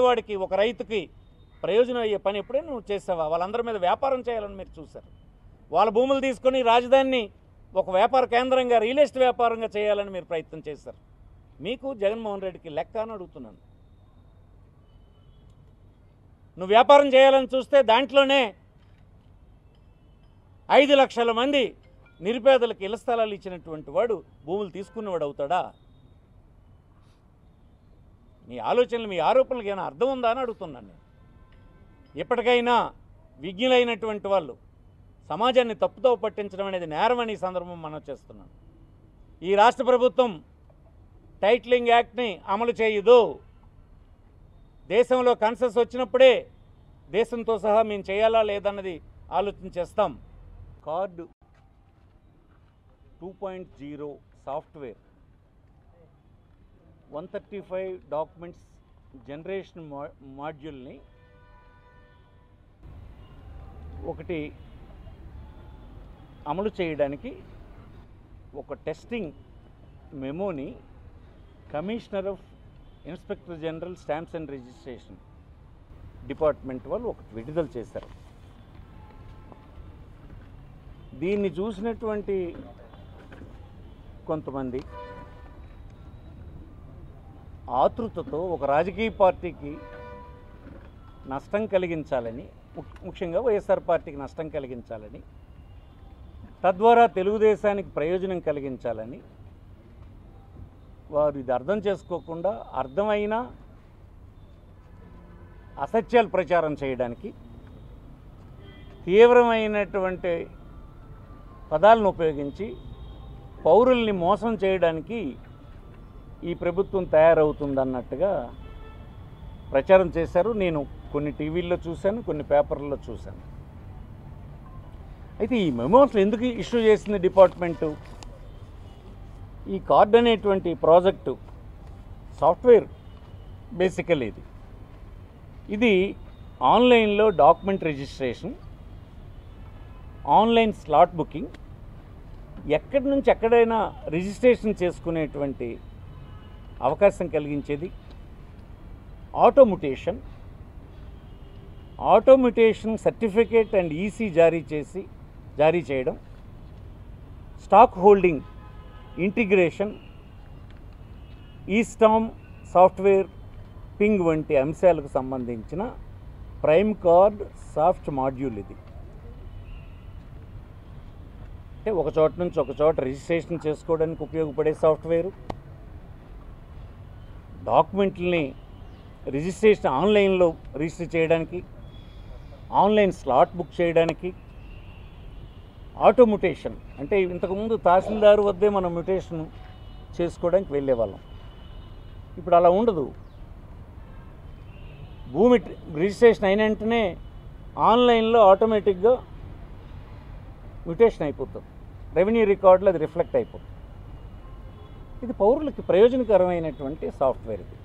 వాడికి ఒక రైతుకి ప్రయోజనం అయ్యే పని ఎప్పుడైనా నువ్వు చేసావా? వాళ్ళందరి మీద వ్యాపారం చేయాలని మీరు చూశారు. వాళ్ళ భూములు తీసుకొని రాజధానిని ఒక వ్యాపార కేంద్రంగా, రియల్ ఎస్టేట్ వ్యాపారంగా చేయాలని మీరు ప్రయత్నం చేశారు. మీకు జగన్మోహన్ రెడ్డికి లెక్క అని అడుగుతున్నాను. నువ్వు వ్యాపారం చేయాలని చూస్తే దాంట్లోనే 5 లక్షల మంది నిరుపేదలకు ఇళ్ల స్థలాలు ఇచ్చినటువంటి వాడు భూములు తీసుకున్నవాడు అవుతాడా? మీ ఆలోచనలు, మీ ఆరోపణలకు ఏమైనా అర్థం ఉందా అని అడుగుతున్నాను నేను. ఎప్పటికైనా విజ్ఞులైనటువంటి వాళ్ళు సమాజాన్ని తప్పుతో పట్టించడం అనేది నేరమని ఈ సందర్భం మనం చేస్తున్నాం. ఈ రాష్ట్ర ప్రభుత్వం టైటిలింగ్ యాక్ట్ని అమలు చేయదు. దేశంలో కన్సెస్ వచ్చినప్పుడే దేశంతో సహా మేము చేయాలా లేదన్నది ఆలోచన చేస్తాం. కార్డు 2.0 సాఫ్ట్వేర్ 135 డాక్యుమెంట్స్ జనరేషన్ మాడ్యూల్ని ఒకటి అమలు చేయడానికి ఒక టెస్టింగ్ మెమోని commissioner of inspector general stamps and registration department వాళ్ళు ఒకటి విడుదల చేశారు. దీన్ని చూసినటువంటి కొంతమంది ఆతృతతో ఒక రాజకీయ పార్టీకి నష్టం కలిగించాలని, ముఖ్యంగా వైఎస్ఆర్ పార్టీకి నష్టం కలిగించాలని, తద్వారా తెలుగుదేశానికి ప్రయోజనం కలిగించాలని వారు ఇది అర్థం చేసుకోకుండా అర్థమైన అసత్యాలు ప్రచారం చేయడానికి తీవ్రమైనటువంటి పదాలను ఉపయోగించి పౌరుల్ని మోసం చేయడానికి ఈ ప్రభుత్వం తయారవుతుందన్నట్టుగా ప్రచారం చేశారు. నేను కొన్ని టీవీల్లో చూశాను, కొన్ని పేపర్లలో చూశాను. అయితే ఈ మెమోస్ ఎందుకు ఇష్యూ చేసింది డిపార్ట్మెంటు? ఈ కార్డ్ అనేటువంటి ప్రాజెక్టు సాఫ్ట్వేర్ బేసికల్ ఇది ఆన్లైన్లో document registration, online slot booking, ఎక్కడి నుంచి ఎక్కడైనా రిజిస్ట్రేషన్ చేసుకునేటువంటి అవకాశం కలిగించేది. ఆటోమ్యుటేషన్ సర్టిఫికేట్ అండ్ ఈసీ జారీ చేయడం, stock holding integration, ఈస్టామ్ software ping వంటి అంశాలకు సంబంధించిన ప్రైమ్ కార్డ్ సాఫ్ట్ మాడ్యూల్ ఇది. అంటే ఒక చోట నుంచి ఒక చోట రిజిస్ట్రేషన్ చేసుకోవడానికి ఉపయోగపడే సాఫ్ట్వేరు, డాక్యుమెంట్లని రిజిస్ట్రేషన్ ఆన్లైన్లో రిజిస్టర్ చేయడానికి, ఆన్లైన్ స్లాట్ బుక్ చేయడానికి, ఆటోమ్యుటేషన్ అంటే ఇంతకుముందు తహసీల్దారు వద్దే మనం మ్యుటేషన్ చేసుకోవడానికి వెళ్ళేవాళ్ళం. ఇప్పుడు అలా ఉండదు. భూమి రిజిస్ట్రేషన్ అయిన వెంటనే ఆన్లైన్లో ఆటోమేటిక్గా మ్యుటేషన్ అయిపోతుంది, రెవెన్యూ రికార్డులో అది రిఫ్లెక్ట్ అయిపోతుంది. ఇది పౌరులకి ప్రయోజనకరమైనటువంటి సాఫ్ట్వేర్ ఇది.